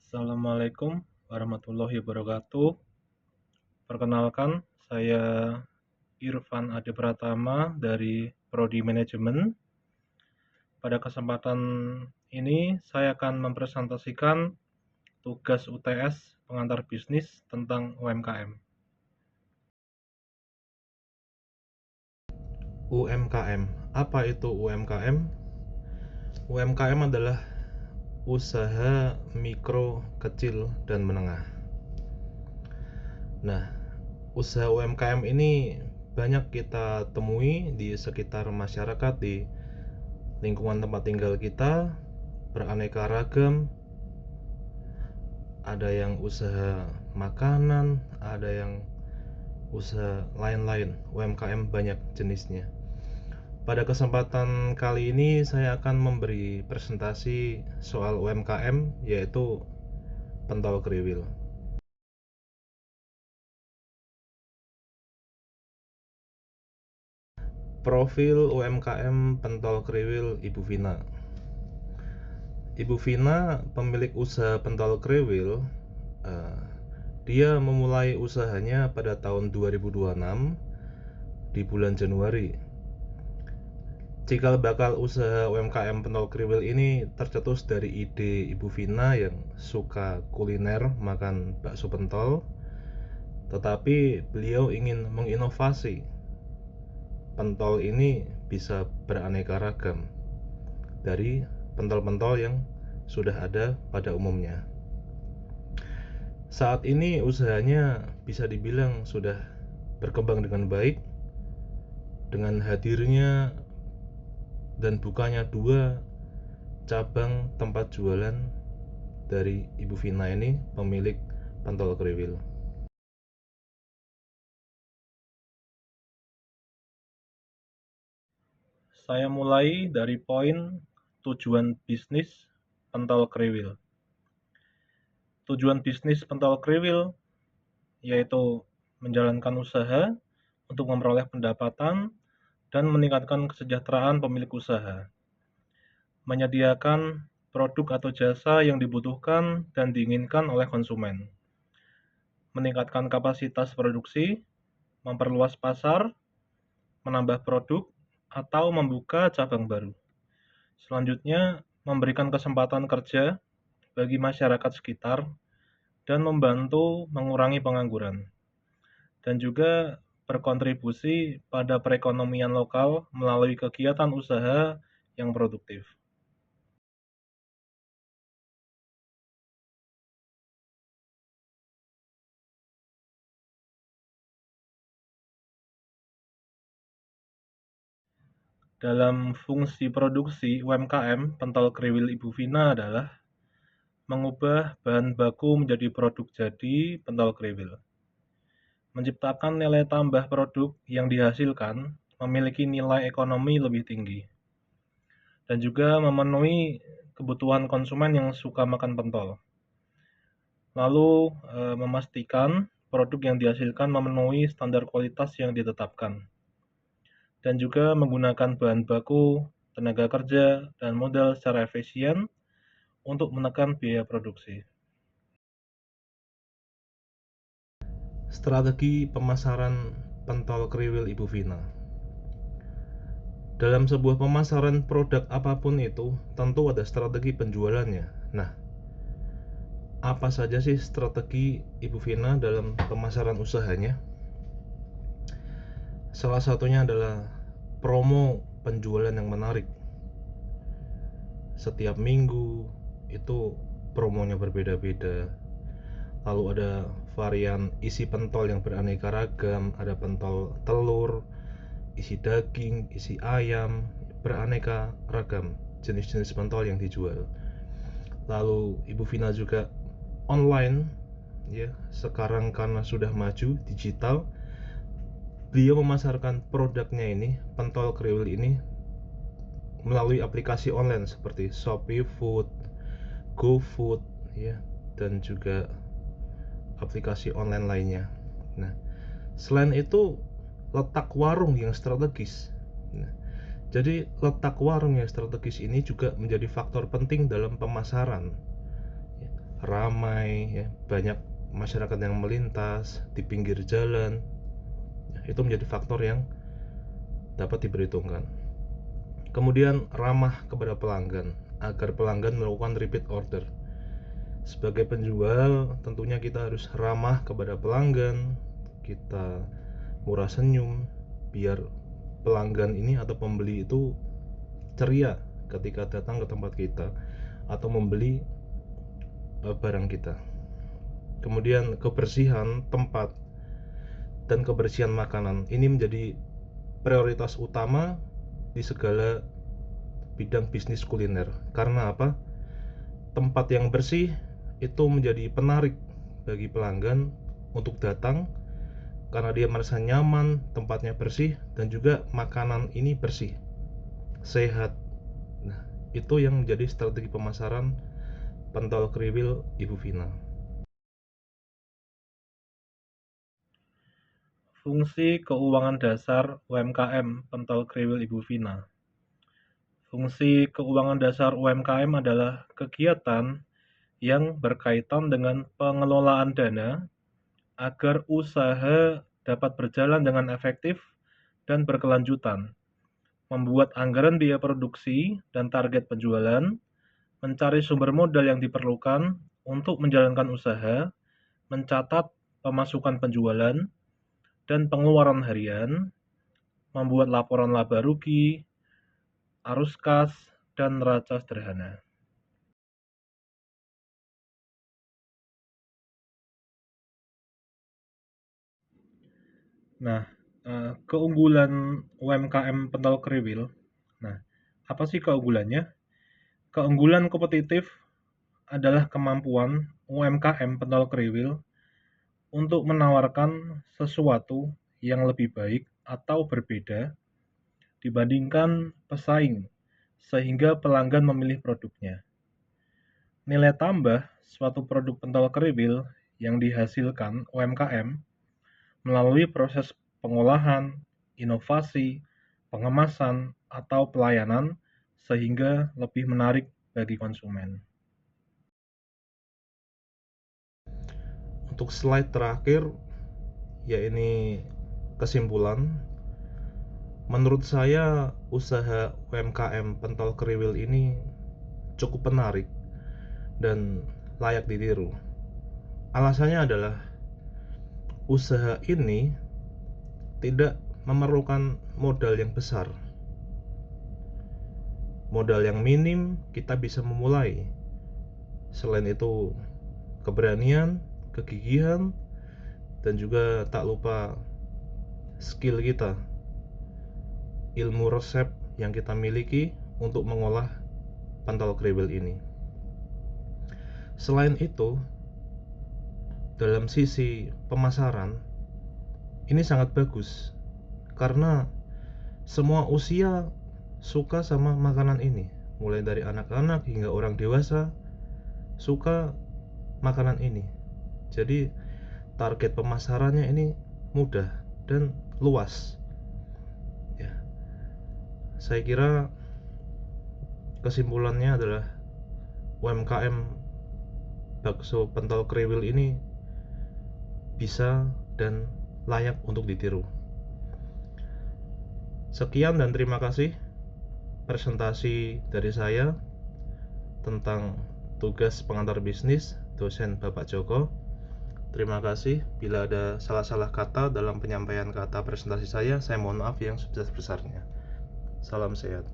Assalamualaikum warahmatullahi wabarakatuh. Perkenalkan, saya Irfan Ade Pratama dari Prodi Manajemen. Pada kesempatan ini, saya akan mempresentasikan tugas UTS pengantar bisnis tentang UMKM. UMKM. Apa itu UMKM? UMKM adalah usaha mikro, kecil, dan menengah. Nah, usaha UMKM ini banyak kita temui di sekitar masyarakat, di lingkungan tempat tinggal kita, beraneka ragam. Ada yang usaha makanan, ada yang usaha lain-lain. UMKM banyak jenisnya. Pada kesempatan kali ini saya akan memberi presentasi soal UMKM, yaitu pentol kriwil. Profil UMKM pentol kriwil Ibu Vina. Ibu Vina pemilik usaha pentol kriwil. Dia memulai usahanya pada tahun 2026 di bulan Januari. Cikal bakal usaha UMKM pentol kriwil ini tercetus dari ide Ibu Vina yang suka kuliner, makan bakso pentol, tetapi beliau ingin menginovasi pentol ini bisa beraneka ragam dari pentol-pentol yang sudah ada pada umumnya. Saat ini usahanya bisa dibilang sudah berkembang dengan baik, dengan hadirnya dan bukanya 2 cabang tempat jualan dari Ibu Vina ini, pemilik pentol kriwil. Saya mulai dari poin tujuan bisnis pentol kriwil. Tujuan bisnis pentol kriwil yaitu menjalankan usaha untuk memperoleh pendapatan dan meningkatkan kesejahteraan pemilik usaha, menyediakan produk atau jasa yang dibutuhkan dan diinginkan oleh konsumen, meningkatkan kapasitas produksi, memperluas pasar, menambah produk, atau membuka cabang baru. Selanjutnya, memberikan kesempatan kerja bagi masyarakat sekitar dan membantu mengurangi pengangguran, dan juga berkontribusi pada perekonomian lokal melalui kegiatan usaha yang produktif. Dalam fungsi produksi UMKM, pentol kriwil Ibu Vina adalah mengubah bahan baku menjadi produk jadi pentol kriwil, menciptakan nilai tambah produk yang dihasilkan memiliki nilai ekonomi lebih tinggi, dan juga memenuhi kebutuhan konsumen yang suka makan pentol. Lalu memastikan produk yang dihasilkan memenuhi standar kualitas yang ditetapkan, dan juga menggunakan bahan baku, tenaga kerja, dan modal secara efisien untuk menekan biaya produksi. Strategi pemasaran pentol kriwil Ibu Vina. Dalam sebuah pemasaran produk apapun itu, tentu ada strategi penjualannya. Nah, apa saja sih strategi Ibu Vina dalam pemasaran usahanya? Salah satunya adalah promo penjualan yang menarik. Setiap minggu itu promonya berbeda-beda. Lalu ada varian isi pentol yang beraneka ragam, ada pentol telur, isi daging, isi ayam, beraneka ragam jenis-jenis pentol yang dijual. Lalu Ibu Vina juga online, ya, sekarang karena sudah maju digital, beliau memasarkan produknya ini, pentol kriwil ini, melalui aplikasi online seperti Shopee Food, GoFood, ya, dan juga aplikasi online lainnya. Nah, selain itu letak warung yang strategis. Nah, jadi letak warung yang strategis ini juga menjadi faktor penting dalam pemasaran. ramai ya, banyak masyarakat yang melintas di pinggir jalan. Itu menjadi faktor yang dapat diperhitungkan. Kemudian ramah kepada pelanggan agar pelanggan melakukan repeat order. Sebagai penjual, tentunya kita harus ramah kepada pelanggan, kita murah senyum biar pelanggan ini atau pembeli itu ceria ketika datang ke tempat kita atau membeli barang kita. Kemudian kebersihan tempat dan kebersihan makanan ini menjadi prioritas utama di segala bidang bisnis kuliner. Karena apa? Tempat yang bersih itu menjadi penarik bagi pelanggan untuk datang karena dia merasa nyaman, tempatnya bersih, dan juga makanan ini bersih, sehat. Nah, itu yang menjadi strategi pemasaran pentol kriwil Ibu Vina. Fungsi keuangan dasar UMKM pentol kriwil Ibu Vina. Fungsi keuangan dasar UMKM adalah kegiatan yang berkaitan dengan pengelolaan dana agar usaha dapat berjalan dengan efektif dan berkelanjutan, membuat anggaran biaya produksi dan target penjualan, mencari sumber modal yang diperlukan untuk menjalankan usaha, mencatat pemasukan penjualan dan pengeluaran harian, membuat laporan laba rugi, arus kas, dan neraca sederhana. Nah, keunggulan UMKM pentol kriwil. Nah, apa sih keunggulannya? Keunggulan kompetitif adalah kemampuan UMKM pentol kriwil untuk menawarkan sesuatu yang lebih baik atau berbeda dibandingkan pesaing, sehingga pelanggan memilih produknya. Nilai tambah suatu produk pentol kriwil yang dihasilkan UMKM melalui proses pengolahan, inovasi, pengemasan, atau pelayanan sehingga lebih menarik bagi konsumen. Untuk slide terakhir, ya ini kesimpulan. Menurut saya usaha UMKM pentol kriwil ini cukup menarik dan layak ditiru. Alasannya adalah usaha ini tidak memerlukan modal yang besar. Modal yang minim kita bisa memulai. Selain itu, keberanian, kegigihan, dan juga tak lupa skill kita, ilmu resep yang kita miliki untuk mengolah pentol kriwil ini. Selain itu, dalam sisi pemasaran, ini sangat bagus karena semua usia suka sama makanan ini, mulai dari anak-anak hingga orang dewasa suka makanan ini. Jadi target pemasarannya ini mudah dan luas. Ya, saya kira kesimpulannya adalah UMKM bakso pentol kriwil ini bisa dan layak untuk ditiru. Sekian dan terima kasih presentasi dari saya tentang tugas pengantar bisnis dosen Bapak Joko. Terima kasih. Bila ada salah-salah kata dalam penyampaian kata presentasi saya mohon maaf yang sebesar-besarnya. Salam sehat.